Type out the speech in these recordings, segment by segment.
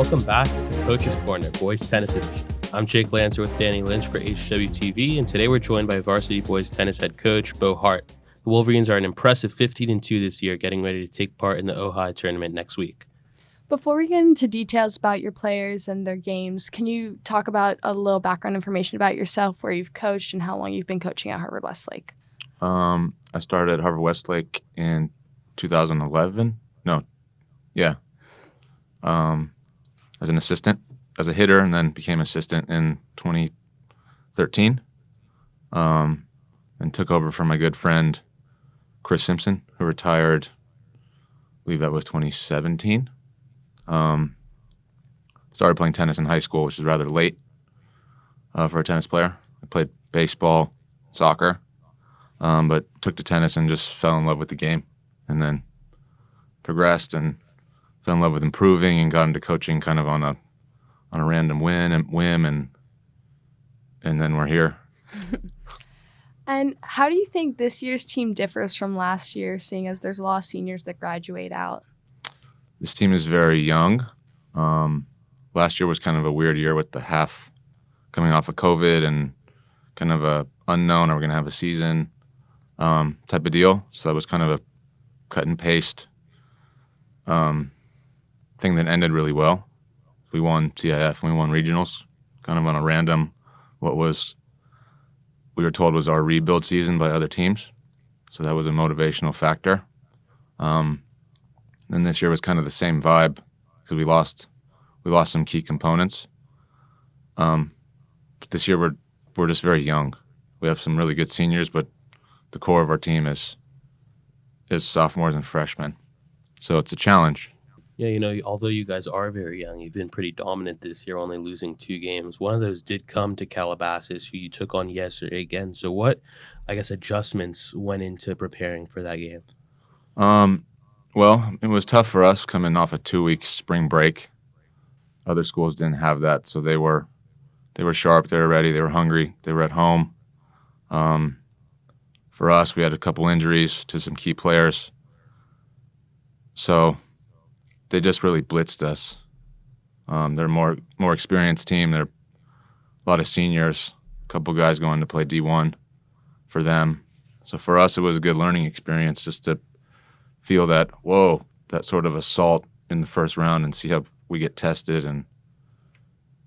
Welcome back to Coach's Corner, Boys Tennis Edition. I'm Jake Lancer with Danny Lynch for HWTV, and today we're joined by varsity boys tennis head coach Bo Hardt. The Wolverines are an impressive 15-2 this year, getting ready to take part in the Ojai tournament next week. Before we get into details about your players and their games, can you talk about a little background information about yourself, where you've coached, and how long you've been coaching at Harvard Westlake? I started at Harvard Westlake in 2011. As an assistant, as a hitter, and then became assistant in 2013. And took over from my good friend Chris Simpson, who retired, I believe that was 2017. Started playing tennis in high school, which is rather late for a tennis player. I played baseball, soccer, but took to tennis and just fell in love with the game, and then progressed and fell in love with improving and got into coaching kind of on a random whim, and then we're here. And how do you think this year's team differs from last year, seeing as there's a lot of seniors that graduate out? This team is very young. Last year was kind of a weird year with the half coming off of COVID and kind of a unknown, are we going to have a season type of deal. So that was kind of a cut and paste thing that ended really well. We won CIF and we won regionals kind of on a random, what was, we were told was our rebuild season by other teams. So that was a motivational factor. Then this year was kind of the same vibe because we lost some key components. But this year we're just very young. We have some really good seniors, but the core of our team is sophomores and freshmen. So it's a challenge. Yeah, although you guys are very young, you've been pretty dominant this year, only losing 2 games. One of those did come to Calabasas, who you took on yesterday again. So what, adjustments went into preparing for that game? Well, it was tough for us coming off a 2-week spring break. Other schools didn't have that, so they were sharp, they were ready, they were hungry, they were at home. For us, we had a couple injuries to some key players. So they just really blitzed us. They're a more experienced team. They're a lot of seniors, a couple guys going to play D1 for them. So for us, it was a good learning experience just to feel that sort of assault in the first round and see how we get tested. And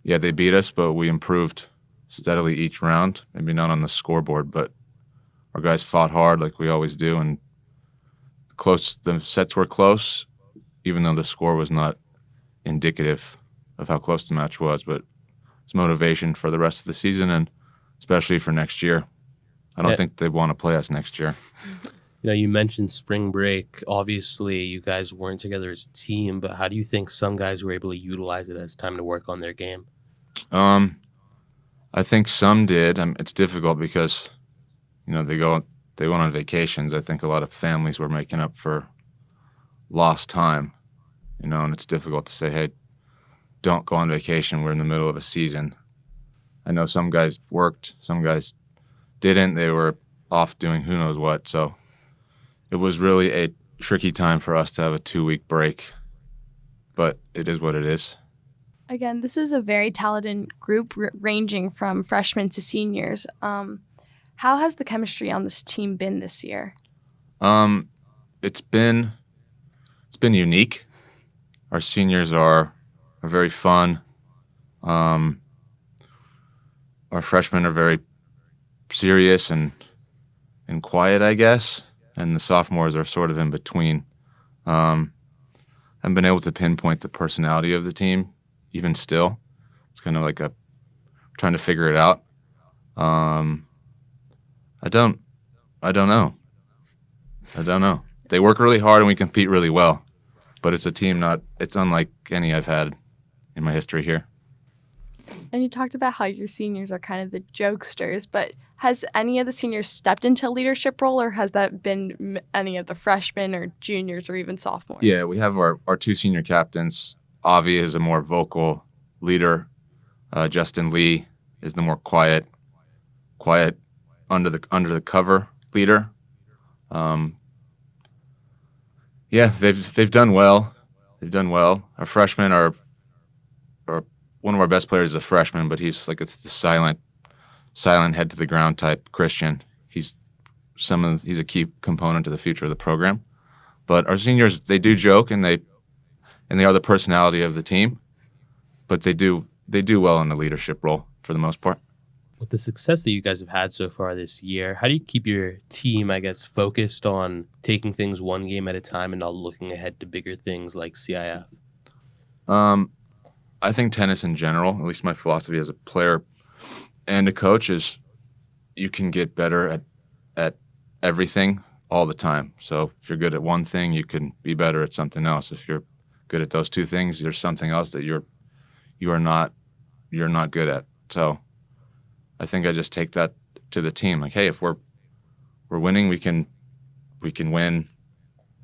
yeah, they beat us, but we improved steadily each round. Maybe not on the scoreboard, but our guys fought hard like we always do, and the sets were close, even though the score was not indicative of how close the match was. But it's motivation for the rest of the season and especially for next year. I don't think they want to play us next year. You mentioned spring break. Obviously, you guys weren't together as a team, but how do you think some guys were able to utilize it as time to work on their game? I think some did. It's difficult because, they went on vacations. I think a lot of families were making up for lost time, and it's difficult to say, hey, don't go on vacation. We're in the middle of a season. I know some guys worked, some guys didn't. They were off doing who knows what. So it was really a tricky time for us to have a 2-week break, but it is what it is. Again, this is a very talented group ranging from freshmen to seniors. How has the chemistry on this team been this year? It's been unique. Our seniors are very fun. Our freshmen are very serious and quiet, I guess, and the sophomores are sort of in between. I've been able to pinpoint the personality of the team, even still. It's kind of like trying to figure it out. I don't know. They work really hard and we compete really well, but it's a team it's unlike any I've had in my history here. And you talked about how your seniors are kind of the jokesters, but has any of the seniors stepped into a leadership role, or has that been any of the freshmen or juniors or even sophomores? Yeah, we have our 2 senior captains. Avi is a more vocal leader. Justin Lee is the more quiet under the cover leader. Yeah, they've done well. Our freshmen are one of our best players is a freshman, but he's like it's the silent head to the ground type Christian. He's a key component to the future of the program. But our seniors, they do joke and they are the personality of the team, but they do well in the leadership role for the most part. With the success that you guys have had so far this year, how do you keep your team, I guess, focused on taking things one game at a time and not looking ahead to bigger things like CIF? I think tennis in general, at least my philosophy as a player and a coach, is you can get better at everything all the time. So if you're good at one thing, you can be better at something else. If you're good at those two things, there's something else that you're not good at. So I think I just take that to the team. Like, hey, if we're winning, we can win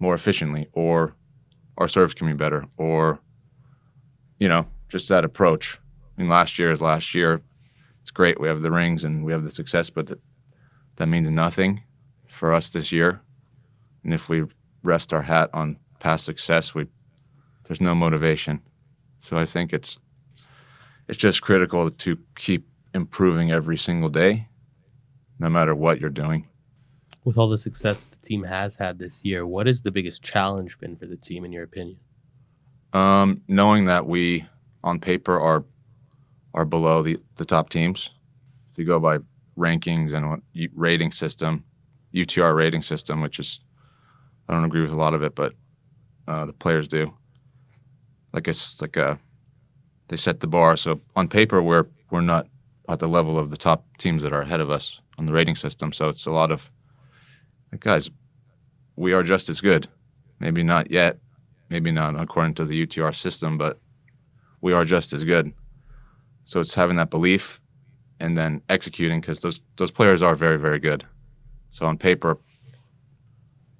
more efficiently, or our serves can be better, or just that approach. I mean, last year is last year. It's great. We have the rings and we have the success, but that means nothing for us this year. And if we rest our hat on past success, there's no motivation. So I think it's just critical to keep improving every single day, no matter what you're doing. With all the success the team has had this year, what has the biggest challenge been for the team, in your opinion? Knowing that we, on paper, are below the top teams. If you go by rankings and rating system, UTR rating system, which is, I don't agree with a lot of it, but the players do. They set the bar. So on paper, we're not at the level of the top teams that are ahead of us on the rating system. So it's a lot of, guys, we are just as good. Maybe not yet, maybe not according to the UTR system, but we are just as good. So it's having that belief and then executing, because those players are very, very good. So on paper,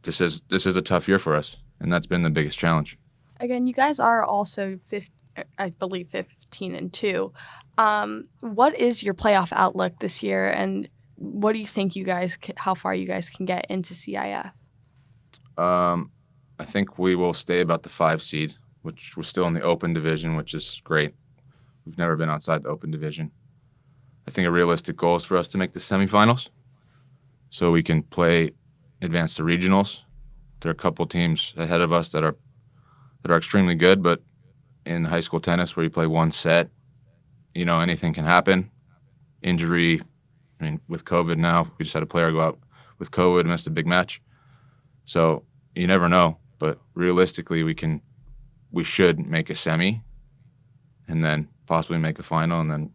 this is a tough year for us, and that's been the biggest challenge. Again, you guys are also, I believe, 15-2. What is your playoff outlook this year, and what do you think how far you guys can get into CIF? I think we will stay about the 5 seed, which we're still in the open division, which is great. We've never been outside the open division. I think a realistic goal is for us to make the semifinals so we can advance to regionals. There are a couple teams ahead of us that are extremely good, but in high school tennis where you play one set, anything can happen. Injury, I mean, with COVID now, we just had a player go out with COVID and missed a big match. So you never know, but realistically we should make a semi and then possibly make a final, and then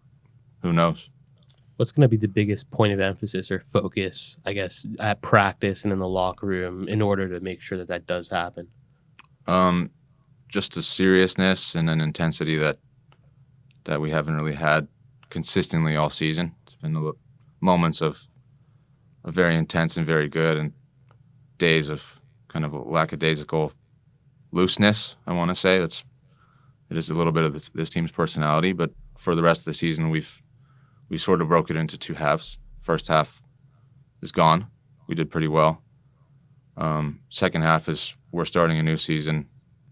who knows? What's going to be the biggest point of emphasis or focus, I guess, at practice and in the locker room in order to make sure that does happen? Just a seriousness and an intensity that we haven't really had consistently all season. It's been moments of very intense and very good, and days of kind of a lackadaisical looseness, I want to say. It is a little bit of this team's personality, but for the rest of the season, we sort of broke it into 2 halves. First half is gone. We did pretty well. Second half is we're starting a new season,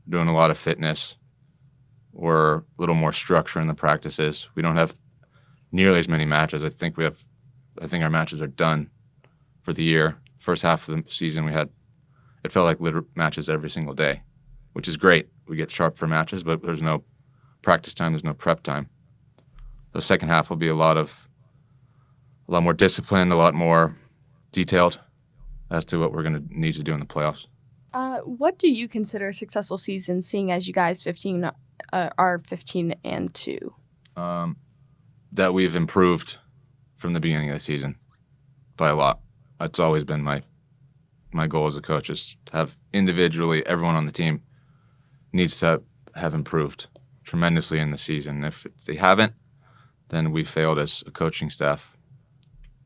doing a lot of fitness. We're a little more structure in the practices. We don't have nearly as many matches. I think our matches are done for the year. First half of the season, it felt like matches every single day, which is great. We get sharp for matches, but there's no practice time. There's no prep time. The second half will be a lot more disciplined, a lot more detailed as to what we're going to need to do in the playoffs. What do you consider a successful season, seeing as you guys are 15-2? That we've improved from the beginning of the season by a lot. That's always been my goal as a coach, is to have individually everyone on the team needs to have improved tremendously in the season. If they haven't, then we failed as a coaching staff,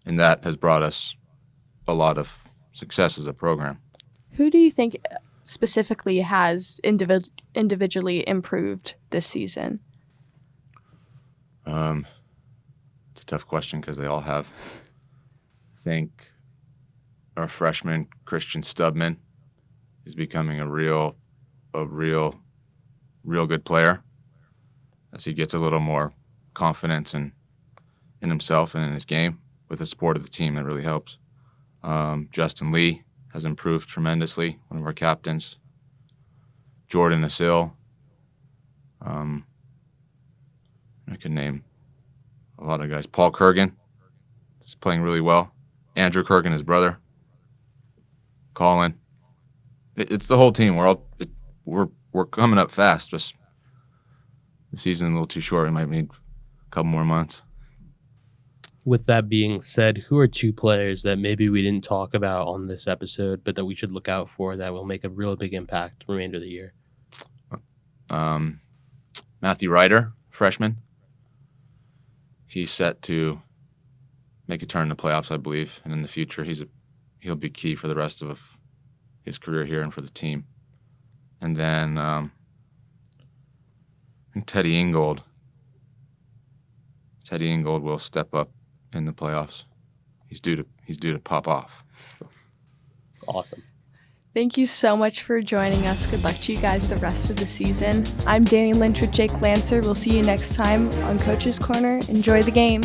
and that has brought us a lot of success as a program. Who do you think specifically has individually improved this season? It's a tough question because they all have. I think our freshman Christian Stubman is becoming a real good player. as he gets a little more confidence in himself and in his game with the support of the team. That really helps. Justin Lee has improved tremendously, one of our captains. Jordan Asil. I could name a lot of guys. Paul Kurgan is playing really well. Andrew Kurgan, his brother. Colin. It's the whole team. We're coming up fast. Just the season's a little too short. We might need a couple more months. With that being said, who are 2 players that maybe we didn't talk about on this episode, but that we should look out for that will make a real big impact the remainder of the year? Matthew Ryder, freshman. He's set to make a turn in the playoffs, I believe, and in the future he'll be key for the rest of his career here and for the team. And then I think Teddy Ingold. Teddy Ingold will step up in the playoffs. He's due to pop off. Awesome. Thank you so much for joining us. Good luck to you guys the rest of the season. I'm Danny Lynch with Jake Lancer. We'll see you next time on Coach's Corner. Enjoy the game.